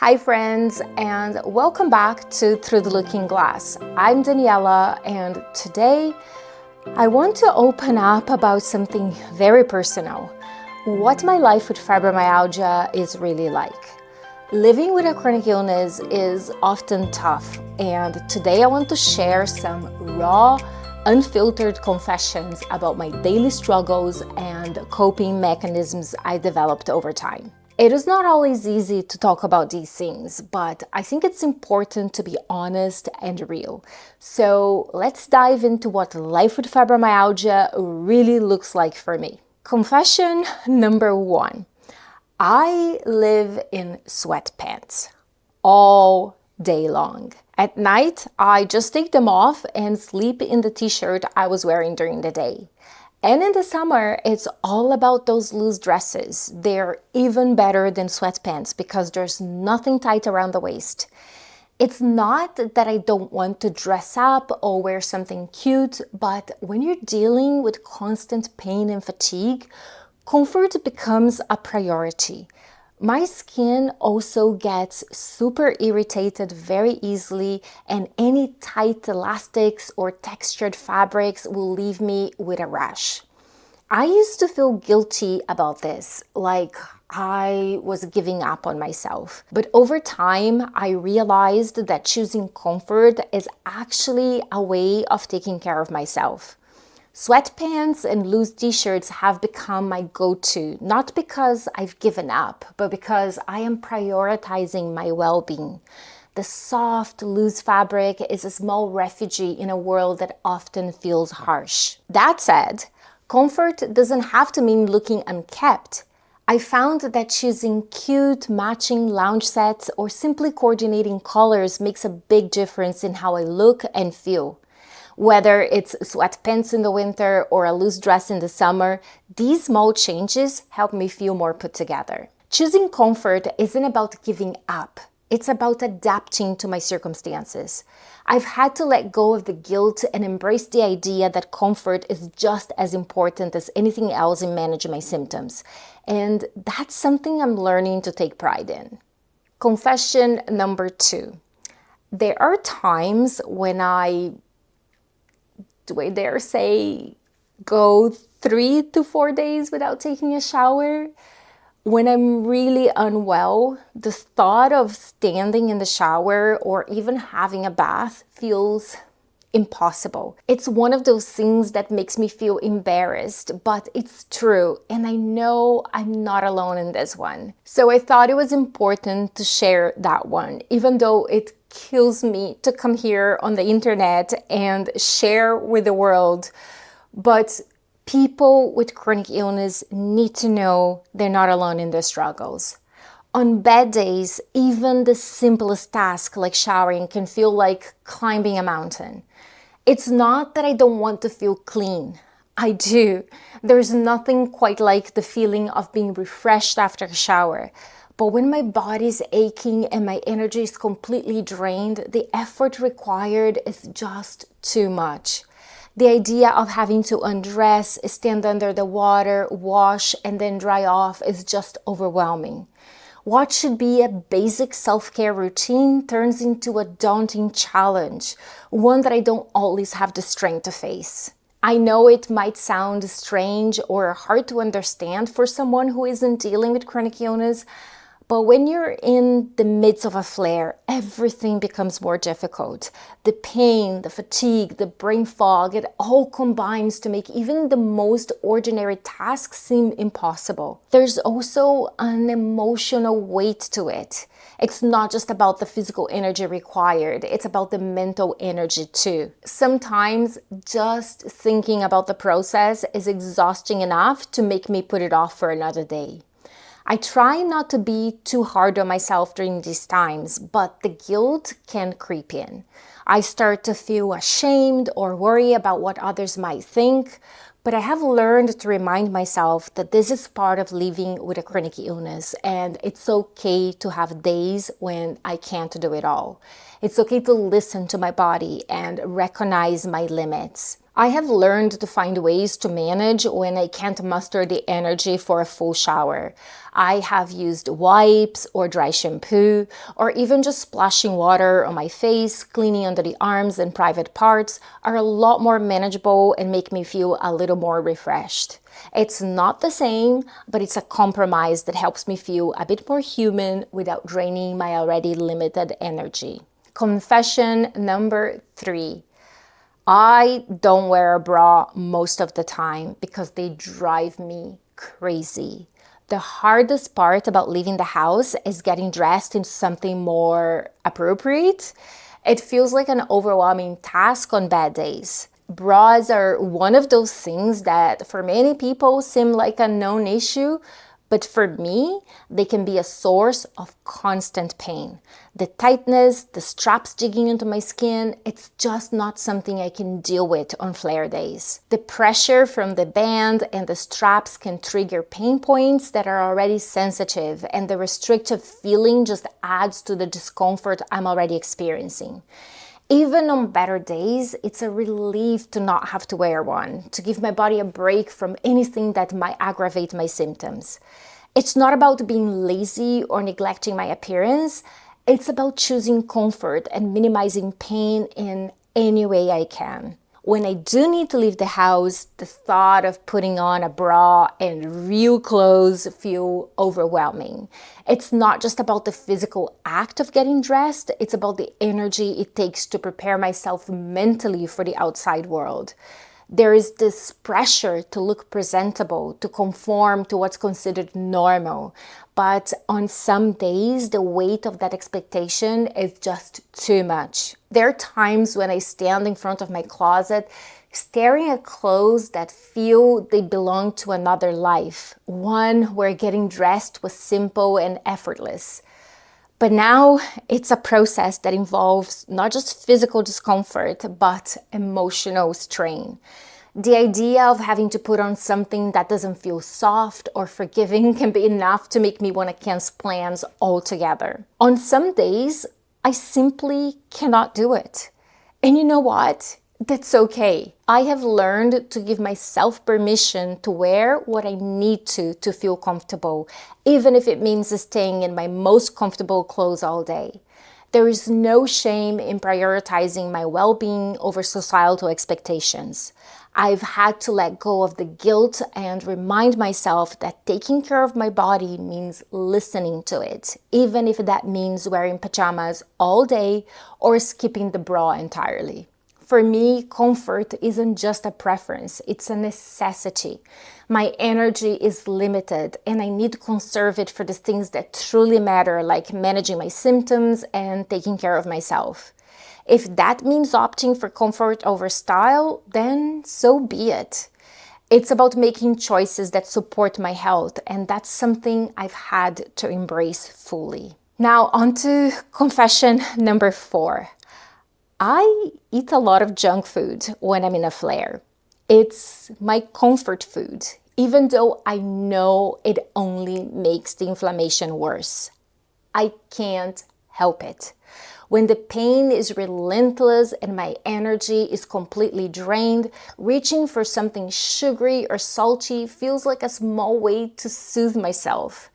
Hi friends, and welcome back to Through the Looking Glass. I'm Daniela, and today I want to open up about something very personal. What my life with fibromyalgia is really like. Living with a chronic illness is often tough, and today I want to share some raw, unfiltered confessions about my daily struggles and coping mechanisms I developed over time. It is not always easy to talk about these things, but I think it's important to be honest and real. So let's dive into what life with fibromyalgia really looks like for me. Confession number 1. I live in sweatpants all day long. At night, I just take them off and sleep in the t-shirt I was wearing during the day. And in the summer, it's all about those loose dresses. They're even better than sweatpants because there's nothing tight around the waist. It's not that I don't want to dress up or wear something cute, but when you're dealing with constant pain and fatigue, comfort becomes a priority. My skin also gets super irritated very easily, and any tight elastics or textured fabrics will leave me with a rash. I used to feel guilty about this, like I was giving up on myself. But over time, I realized that choosing comfort is actually a way of taking care of myself. Sweatpants and loose t-shirts have become my go-to, not because I've given up, but because I am prioritizing my well-being. The soft, loose fabric is a small refuge in a world that often feels harsh. That said, comfort doesn't have to mean looking unkempt. I found that choosing cute, matching lounge sets or simply coordinating colors makes a big difference in how I look and feel. Whether it's sweatpants in the winter or a loose dress in the summer, these small changes help me feel more put together. Choosing comfort isn't about giving up. It's about adapting to my circumstances. I've had to let go of the guilt and embrace the idea that comfort is just as important as anything else in managing my symptoms. And that's something I'm learning to take pride in. Confession number 2. There are times when do I dare say, go 3 to 4 days without taking a shower? When I'm really unwell, the thought of standing in the shower or even having a bath feels impossible. It's one of those things that makes me feel embarrassed, but it's true, and I know I'm not alone in this one. So I thought it was important to share that one, even though it kills me to come here on the internet and share with the world. But people with chronic illness need to know they're not alone in their struggles. On bad days, even the simplest task like showering can feel like climbing a mountain. It's not that I don't want to feel clean. I do. There's nothing quite like the feeling of being refreshed after a shower. But when my body's aching and my energy is completely drained, the effort required is just too much. The idea of having to undress, stand under the water, wash, and then dry off is just overwhelming. What should be a basic self-care routine turns into a daunting challenge, one that I don't always have the strength to face. I know it might sound strange or hard to understand for someone who isn't dealing with chronic illness, but when you're in the midst of a flare, everything becomes more difficult. The pain, the fatigue, the brain fog, it all combines to make even the most ordinary tasks seem impossible. There's also an emotional weight to it. It's not just about the physical energy required, it's about the mental energy too. Sometimes just thinking about the process is exhausting enough to make me put it off for another day. I try not to be too hard on myself during these times, but the guilt can creep in. I start to feel ashamed or worry about what others might think, but I have learned to remind myself that this is part of living with a chronic illness, and it's okay to have days when I can't do it all. It's okay to listen to my body and recognize my limits. I have learned to find ways to manage when I can't muster the energy for a full shower. I have used wipes or dry shampoo, or even just splashing water on my face, cleaning under the arms and private parts are a lot more manageable and make me feel a little more refreshed. It's not the same, but it's a compromise that helps me feel a bit more human without draining my already limited energy. Confession number 3. I don't wear a bra most of the time because they drive me crazy. The hardest part about leaving the house is getting dressed into something more appropriate. It feels like an overwhelming task on bad days. Bras are one of those things that for many people seem like a known issue, but for me, they can be a source of constant pain. The tightness, the straps digging into my skin, it's just not something I can deal with on flare days. The pressure from the band and the straps can trigger pain points that are already sensitive, and the restrictive feeling just adds to the discomfort I'm already experiencing. Even on better days, it's a relief to not have to wear one, to give my body a break from anything that might aggravate my symptoms. It's not about being lazy or neglecting my appearance. It's about choosing comfort and minimizing pain in any way I can. When I do need to leave the house, the thought of putting on a bra and real clothes feel overwhelming. It's not just about the physical act of getting dressed, it's about the energy it takes to prepare myself mentally for the outside world. There is this pressure to look presentable, to conform to what's considered normal. But on some days, the weight of that expectation is just too much. There are times when I stand in front of my closet, staring at clothes that feel they belong to another life, one where getting dressed was simple and effortless. But now it's a process that involves not just physical discomfort, but emotional strain. The idea of having to put on something that doesn't feel soft or forgiving can be enough to make me want to cancel plans altogether. On some days, I simply cannot do it. And you know what? That's okay. I have learned to give myself permission to wear what I need to feel comfortable, even if it means staying in my most comfortable clothes all day. There is no shame in prioritizing my well-being over societal expectations. I've had to let go of the guilt and remind myself that taking care of my body means listening to it, even if that means wearing pajamas all day or skipping the bra entirely. For me, comfort isn't just a preference, it's a necessity. My energy is limited and I need to conserve it for the things that truly matter, like managing my symptoms and taking care of myself. If that means opting for comfort over style, then so be it. It's about making choices that support my health, and that's something I've had to embrace fully. Now, on to confession number 4. I eat a lot of junk food when I'm in a flare. It's my comfort food, even though I know it only makes the inflammation worse. I can't help it. When the pain is relentless and my energy is completely drained, reaching for something sugary or salty feels like a small way to soothe myself.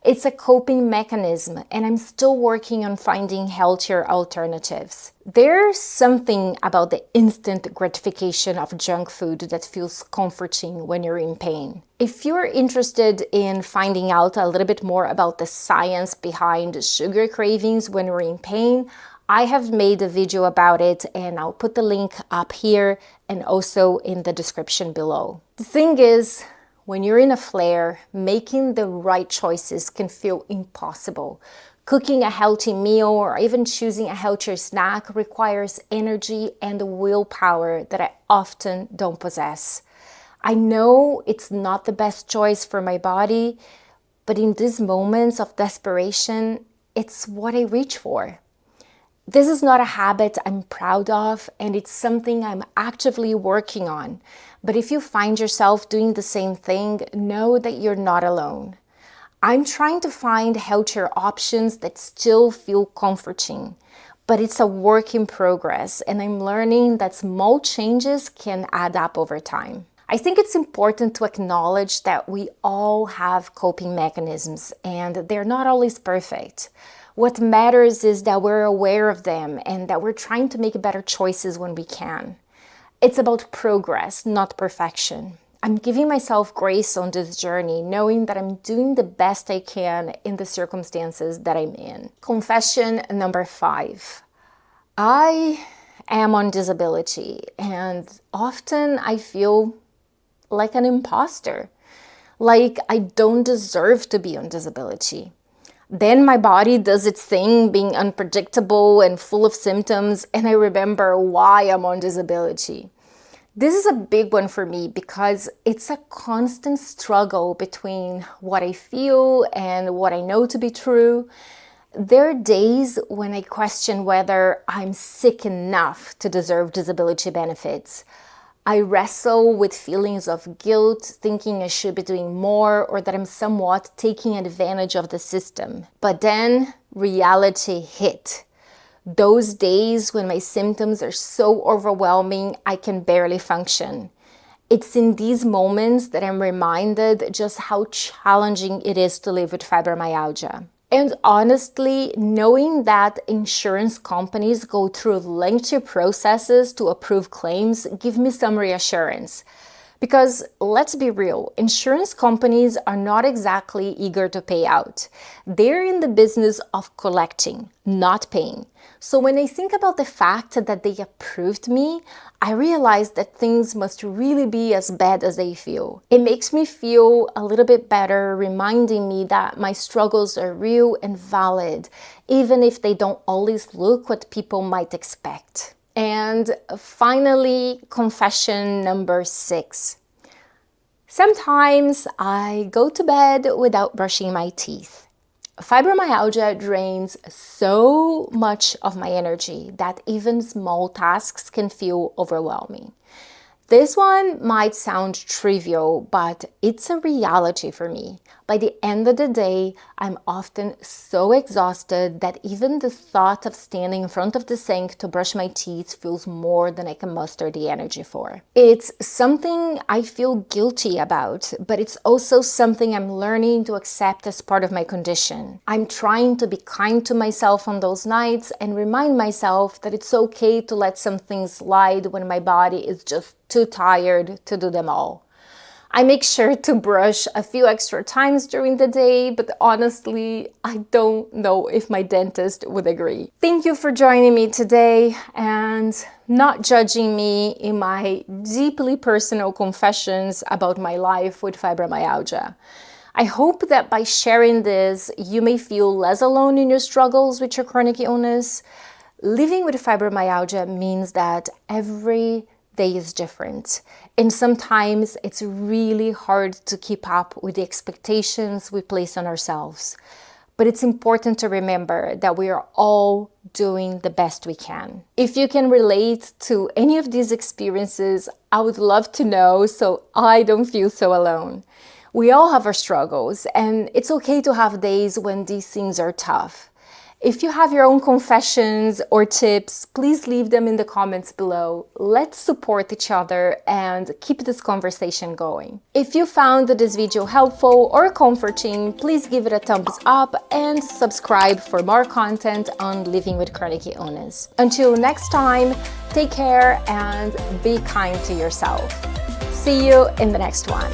It's a coping mechanism, and I'm still working on finding healthier alternatives. There's something about the instant gratification of junk food that feels comforting when you're in pain. If you're interested in finding out a little bit more about the science behind sugar cravings when we're in pain, I have made a video about it, and I'll put the link up here and also in the description below. The thing is, when you're in a flare, making the right choices can feel impossible. Cooking a healthy meal or even choosing a healthier snack requires energy and willpower that I often don't possess. I know it's not the best choice for my body, but in these moments of desperation, it's what I reach for. This is not a habit I'm proud of, and it's something I'm actively working on. But if you find yourself doing the same thing, know that you're not alone. I'm trying to find healthier options that still feel comforting, but it's a work in progress, and I'm learning that small changes can add up over time. I think it's important to acknowledge that we all have coping mechanisms, and they're not always perfect. What matters is that we're aware of them and that we're trying to make better choices when we can. It's about progress, not perfection. I'm giving myself grace on this journey, knowing that I'm doing the best I can in the circumstances that I'm in. Confession number 5. I am on disability, and often I feel like an imposter, like I don't deserve to be on disability. Then my body does its thing, being unpredictable and full of symptoms, and I remember why I'm on disability. This is a big one for me because it's a constant struggle between what I feel and what I know to be true. There are days when I question whether I'm sick enough to deserve disability benefits. I wrestle with feelings of guilt, thinking I should be doing more or that I'm somewhat taking advantage of the system. But then reality hit. Those days when my symptoms are so overwhelming, I can barely function. It's in these moments that I'm reminded just how challenging it is to live with fibromyalgia. And honestly, knowing that insurance companies go through lengthy processes to approve claims give me some reassurance. Because let's be real, insurance companies are not exactly eager to pay out. They're in the business of collecting, not paying. So when I think about the fact that they approved me, I realize that things must really be as bad as they feel. It makes me feel a little bit better, reminding me that my struggles are real and valid, even if they don't always look what people might expect. And finally, confession number 6. Sometimes I go to bed without brushing my teeth. Fibromyalgia drains so much of my energy that even small tasks can feel overwhelming. This one might sound trivial, but it's a reality for me. By the end of the day, I'm often so exhausted that even the thought of standing in front of the sink to brush my teeth feels more than I can muster the energy for. It's something I feel guilty about, but it's also something I'm learning to accept as part of my condition. I'm trying to be kind to myself on those nights and remind myself that it's okay to let some things slide when my body is just too tired to do them all. I make sure to brush a few extra times during the day, but honestly, I don't know if my dentist would agree. Thank you for joining me today and not judging me in my deeply personal confessions about my life with fibromyalgia. I hope that by sharing this, you may feel less alone in your struggles with your chronic illness. Living with fibromyalgia means that every day is different. And sometimes it's really hard to keep up with the expectations we place on ourselves. But it's important to remember that we are all doing the best we can. If you can relate to any of these experiences, I would love to know so I don't feel so alone. We all have our struggles, and it's okay to have days when these things are tough. If you have your own confessions or tips, please leave them in the comments below. Let's support each other and keep this conversation going. If you found this video helpful or comforting, please give it a thumbs up and subscribe for more content on living with chronic illness. Until next time, take care and be kind to yourself. See you in the next one.